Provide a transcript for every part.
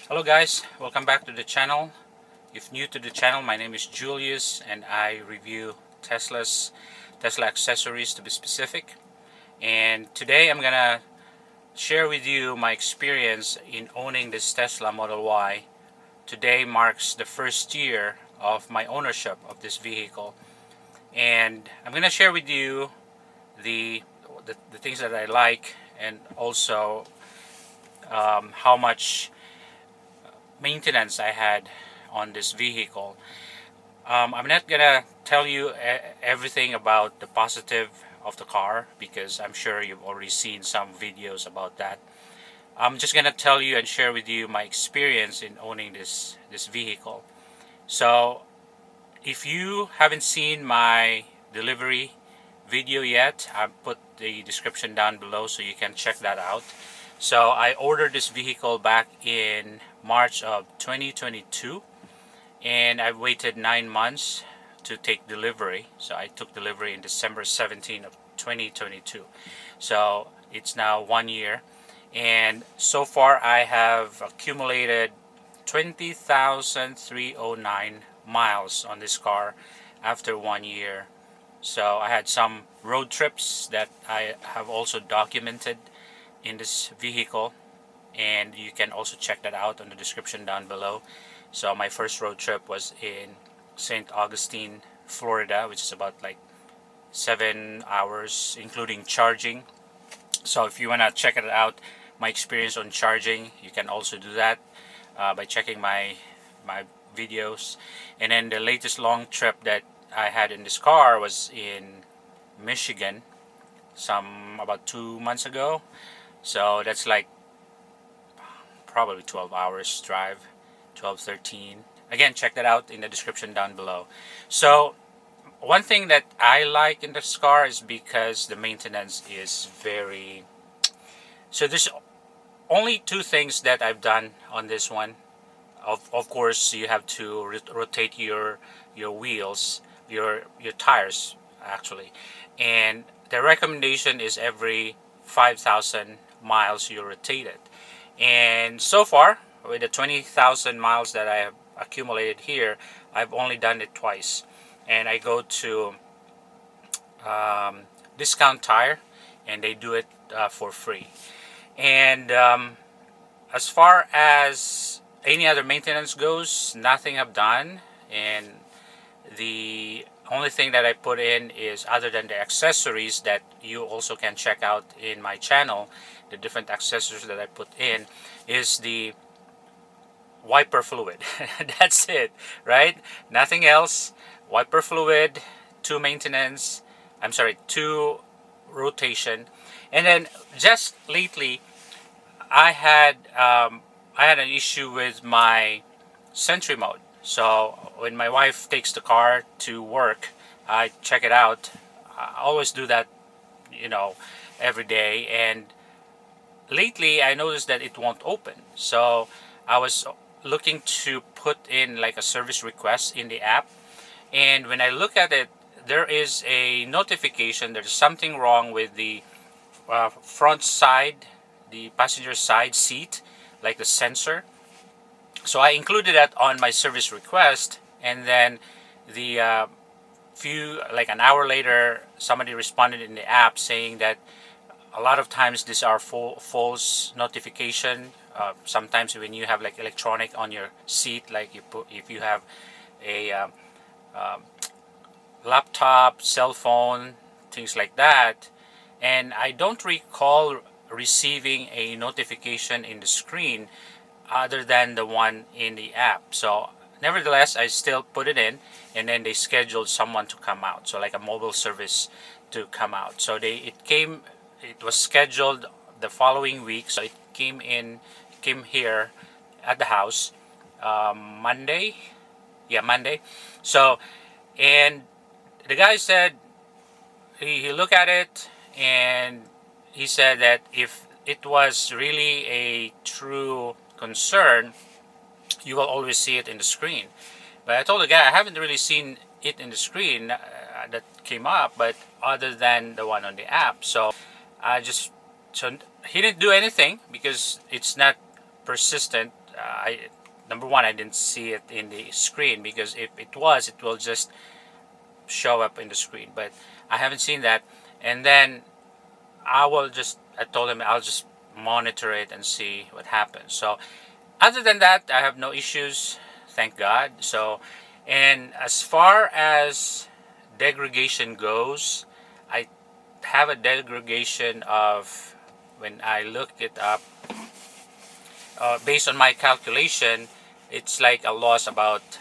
Hello guys, welcome back to the channel. If new to the channel, my name is Julius and I review Tesla accessories to be specific. And today I'm gonna share with you my experience in owning this Tesla Model Y. Today marks the first year of my ownership of this vehicle, and I'm gonna share with you the the things that I like, and also how much maintenance I had on this vehicle. I'm not gonna tell you everything about the positive of the car because I'm sure you've already seen some videos about that. I'm just gonna tell you and share with you my experience in owning this vehicle. So if you haven't seen my delivery video yet, I put the description down below so you can check that out. So I ordered this vehicle back in March of 2022, and I waited 9 months to take delivery. So I took delivery in December 17 of 2022. So it's now 1 year, and so far I have accumulated 20,309 miles on this car after 1 year. So I had some road trips that I have also documented in this vehicle, and you can also check that out on the description down below. So my first road trip was in St. Augustine, Florida, which is about like 7 hours including charging. So if you want to check it out, my experience on charging, you can also do that by checking my videos. And then the latest long trip that I had in this car was in Michigan, some about 2 months ago. So that's like probably 12 hours drive, 12, 13. Again, check that out in the description down below. So one thing that I like in this car is because the maintenance is very... So there's only two things that I've done on this one. Of course, you have to rotate your wheels, your tires actually, and the recommendation is every 5,000 miles you rotate it. And so far, with the 20,000 miles that I have accumulated here, I've only done it twice, and I go to Discount Tire, and they do it for free. And as far as any other maintenance goes, nothing I've done. And the only thing that I put in is, other than the accessories that you also can check out in my channel, the different accessories that I put in, is the wiper fluid. That's it, right? Nothing else. Wiper fluid, two maintenance, I'm sorry, two rotation. And then just lately I had an issue with my Sentry mode. So when my wife takes the car to work, I check it out. I always do that, you know, every day. And lately I noticed that it won't open. So I was looking to put in like a service request in the app. And when I look at it, there is a notification there's something wrong with the front side, the passenger side seat, like the sensor. So I included that on my service request, and then the like an hour later, somebody responded in the app saying that a lot of times these are false notification. Sometimes when you have like electronic on your seat, like if you have a um, laptop, cell phone, things like that. And I don't recall receiving a notification in the screen other than the one in the app. So nevertheless, I still put it in, and then they scheduled someone to come out, so like a mobile service to come out. So it was scheduled the following week. So it came here at the house Monday. Yeah, Monday. So, and the guy said he looked at it, and he said that if it was really a true concern, you will always see it in the screen. But I told the guy I haven't really seen it in the screen that came up, but other than the one on the app. So I just so he didn't do anything because it's not persistent number one, I didn't see it in the screen, because if it was, it will just show up in the screen. But I haven't seen that. And then I told him I'll just monitor it and see what happens. So other than that, I have no issues, thank God. So, and as far as degradation goes, I have a degradation of, when I looked it up, based on my calculation, it's like a loss about,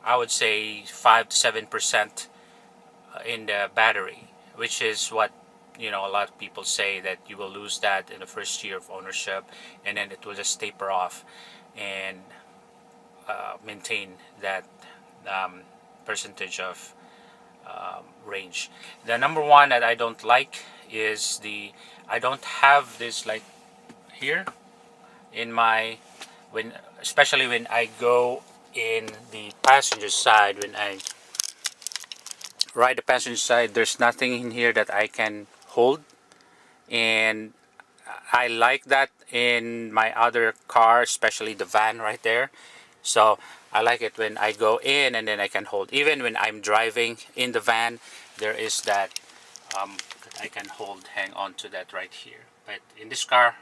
I would say, 5 to 7% in the battery, which is what, a lot of people say, that you will lose that in the first year of ownership, and then it will just taper off and maintain that percentage of range. The number one that I don't like is I don't have this, like, here in my, when especially when I go in the passenger side, when I ride the passenger side, there's nothing in here that I can hold. And I like that in my other car, especially the van right there. So I like it when I go in and then I can hold. Even when I'm driving in the van, there is that I can hold, hang on to that right here. But in this car,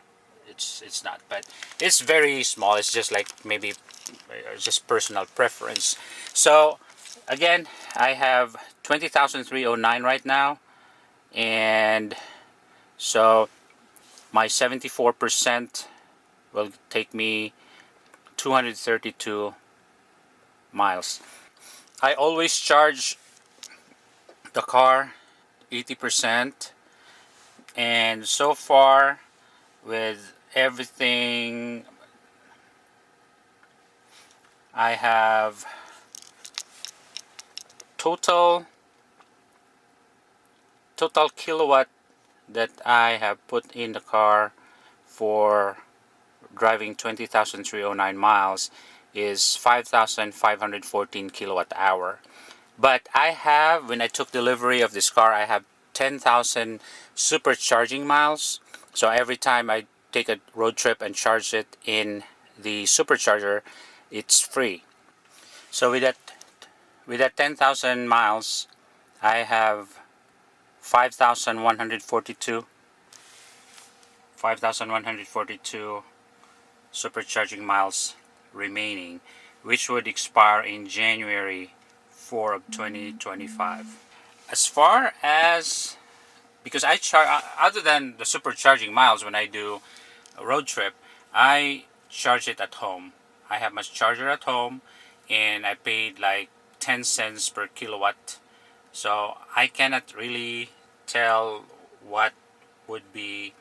it's not. But it's very small. It's just like maybe just personal preference. So again, I have 20,309 right now, and so my 74% will take me 232 miles. I always charge the car 80%, and so far, with everything, I have total kilowatt that I have put in the car for driving 20,309 miles is 5,514 kilowatt hour. But I have, when I took delivery of this car, I have 10,000 supercharging miles. So every time I take a road trip and charge it in the supercharger, it's free. So with that 10,000 miles, I have 5,142 supercharging miles remaining, which would expire in January 4 of 2025. As far as, because I charge, other than the supercharging miles, when I do a road trip, I charge it at home. I have my charger at home, and I paid like 10 cents per kilowatt. So I cannot really tell what would be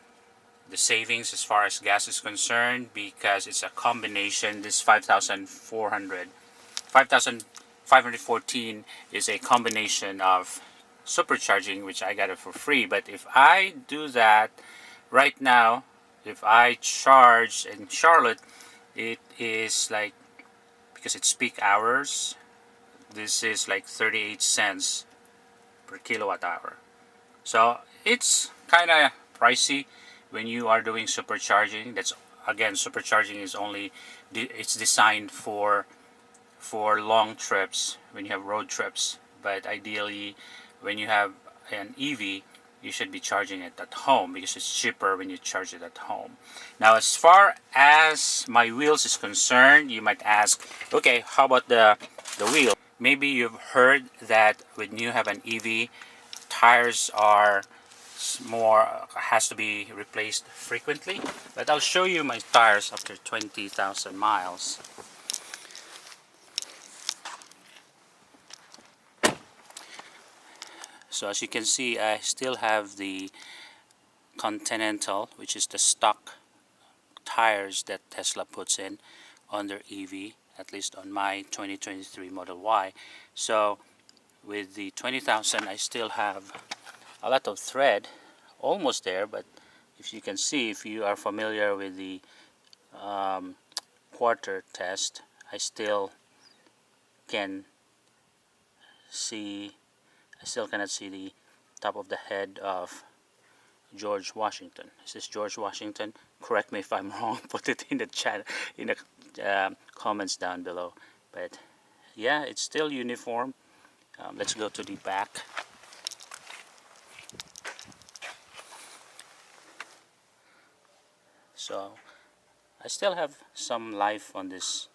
the savings as far as gas is concerned, because it's a combination. This 5,514 is a combination of supercharging, which I got it for free. But if I do that right now, if I charge in Charlotte, it is like, because it's peak hours, this is like 38 cents per kilowatt hour. So it's kind of pricey when you are doing supercharging. That's, again, supercharging is only, it's designed for long trips, when you have road trips. But ideally, when you have an EV, you should be charging it at home, because it's cheaper when you charge it at home. Now, as far as my wheels is concerned, you might ask, okay, how about the wheel? Maybe you've heard that when you have an EV, tires are has to be replaced frequently. But I'll show you my tires after 20,000 miles. So as you can see, I still have the Continental, which is the stock tires that Tesla puts in on their EV, at least on my 2023 Model Y. So with the 20,000, I still have a lot of thread, almost there. But if you can see, if you are familiar with the quarter test, I still can see, I still cannot see the top of the head of George Washington. This is George Washington. correct me if I'm wrong. Put it in the chat, in the comments down below. But yeah, it's still uniform. Let's go to the back. So I still have some life on this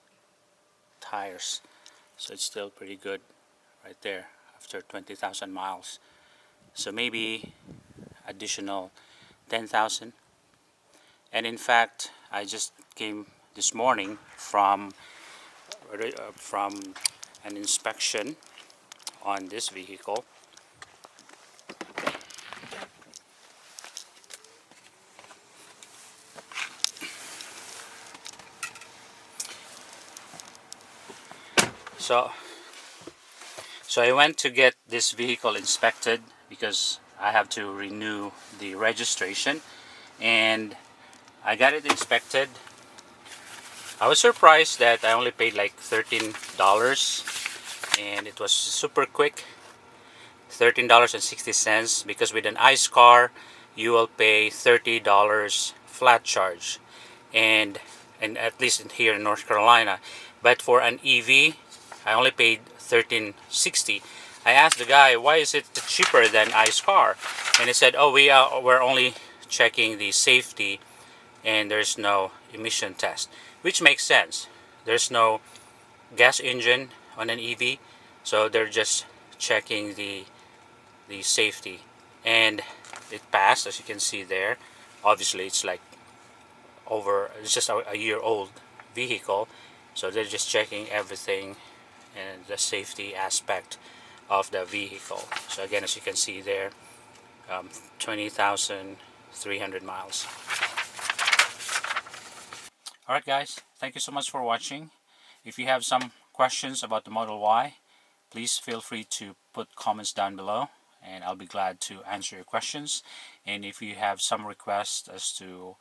tires, so it's still pretty good right there after 20,000 miles. So maybe additional 10,000. And in fact, I just came this morning from an inspection on this vehicle. So I went to get this vehicle inspected because I have to renew the registration, and I got it inspected. I was surprised that I only paid like $13, and it was super quick. $13.60, because with an ICE car you will pay $30 flat charge, and at least here in North Carolina. But for an EV, I only paid $13.60. I asked the guy, why is it cheaper than ICE car? And he said, oh, we're only checking the safety, and there's no emission test, which makes sense. There's no gas engine on an EV, so they're just checking the safety, and it passed, as you can see there. Obviously it's like it's just a year old vehicle, so they're just checking everything and the safety aspect of the vehicle. So again, as you can see there, 20,300 miles. Alright guys, thank you so much for watching. If you have some questions about the Model Y, please feel free to put comments down below, and I'll be glad to answer your questions. And if you have some requests as to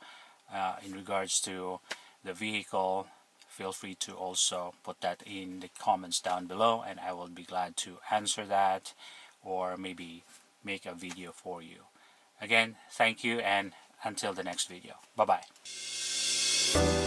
in regards to the vehicle, feel free to also put that in the comments down below, and I will be glad to answer that, or maybe make a video for you. Again, thank you, and until the next video. Bye bye.